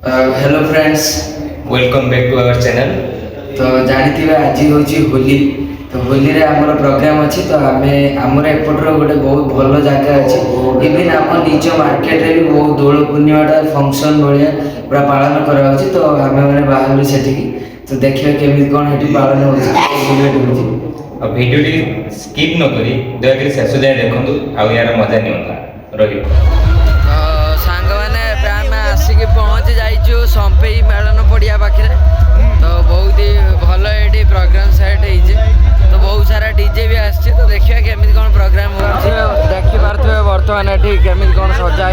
Hello friends, welcome back to our channel. तो जानते आज हूँ होली। तो होली रे आमर प्रोग्राम अच्छी। तो आम एपटर गोटे बहुत भल जगह अच्छी। इवन आम निज मार्केट रे भी बहुत दोल पूर्णिमा फंक्शन भाया पूरा पालन करा। तो आम मैंने बाहर से तो देखिए केमी कौन ये पालन हो। भिडियोटी स्किप न करी दयाकोरी शेष जाए देखु आउ यार मजा नहीं रही। सांग मैंने आसिक पहुँची जाइए संपेई मेलन पड़िया पाखे। तो बहुत ही भल ये प्रोग्राम सेट हो। तो बहुत सारा डीजे भी आसছে। तो देखिए केमी कौन प्रोग्राम हो देखी पारे बर्तमान ये केमी कौन सजा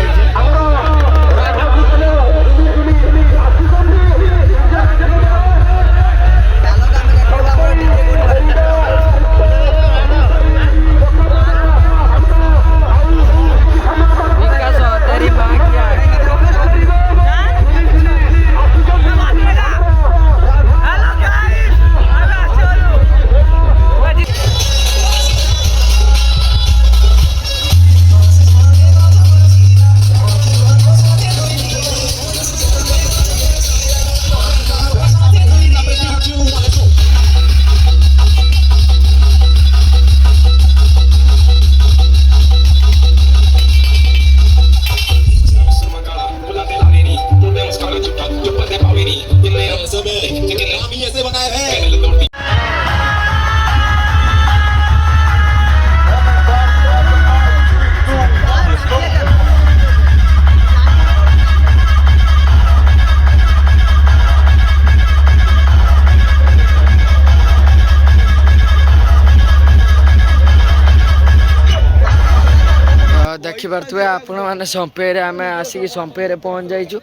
देखिपे आपण मैंने संपेरे आम आसिक संपेरे पहुँच जाइचु।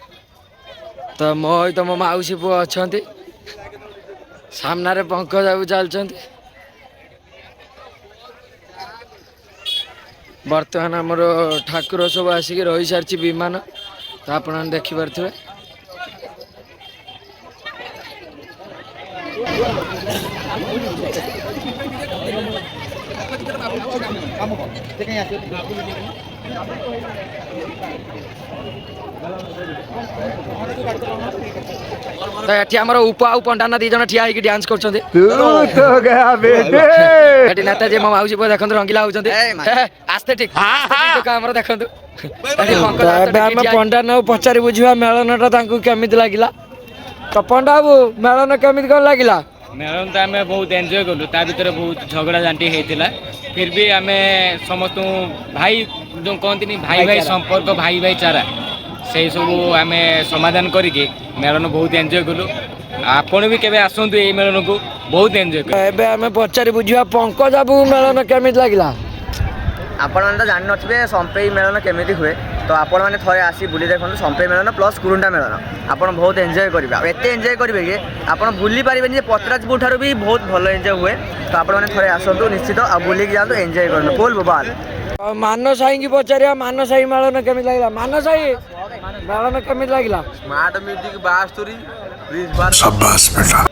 तो मो तो मो मौसी पु अच्छा सामने पंकज बाबू चलते। बर्तमान आमर ठाकुर सब आसिक रही सारी विमान। तो आप देखिपे तो ये आम उप आउ पंडाना दी जन ठिया होगी डांस कर नेताजी मो मौसी पुआ देखते रंगीला होती आस्ते ठीक देखते पंडा न पचारि बुझा मेलनटा केमी लगे। तो पंडा बाबू मेलन केमी कौन लगे? मेलन तो आम बहुत एंजॉय कलु। ता भीतर बहुत झगड़ा झांटी होता। फिर भी आम समस्त भाई जो कहती भाई भाई संपर्क भाई भाई चारा से सब आम समाधान करके मेलन बहुत एंजॉय कलु। आपण भी केबे आसंतु ए मेलन को बहुत एंजॉय कर। एबे आम पचारि बुझा पंकज बाबू मेलन केमी लगे? आपण मैंने तो जान थे संपेई मेलन केमी हुए। तो आपण मैंने थे आसी बुली देखो संपेई मेलन प्लस कुरुंडा मेलन आप बहुत एंजॉय करेंगे। एत एंजॉय करेंगे कि आप भूली पारे पतराजपुर ठार भी बहुत भल एंजॉय हुए। तो आपण मैंने थे आसतु निश्चित आ बुलिक जातु एंजॉय कर फुल बोबाल। मान साई की पचारिया मान साई मेलन केमी लगे? मान साई मेलन केमी लगे? स्मार्ट म्यूजिक बास्तुरी शाबाश बेटा।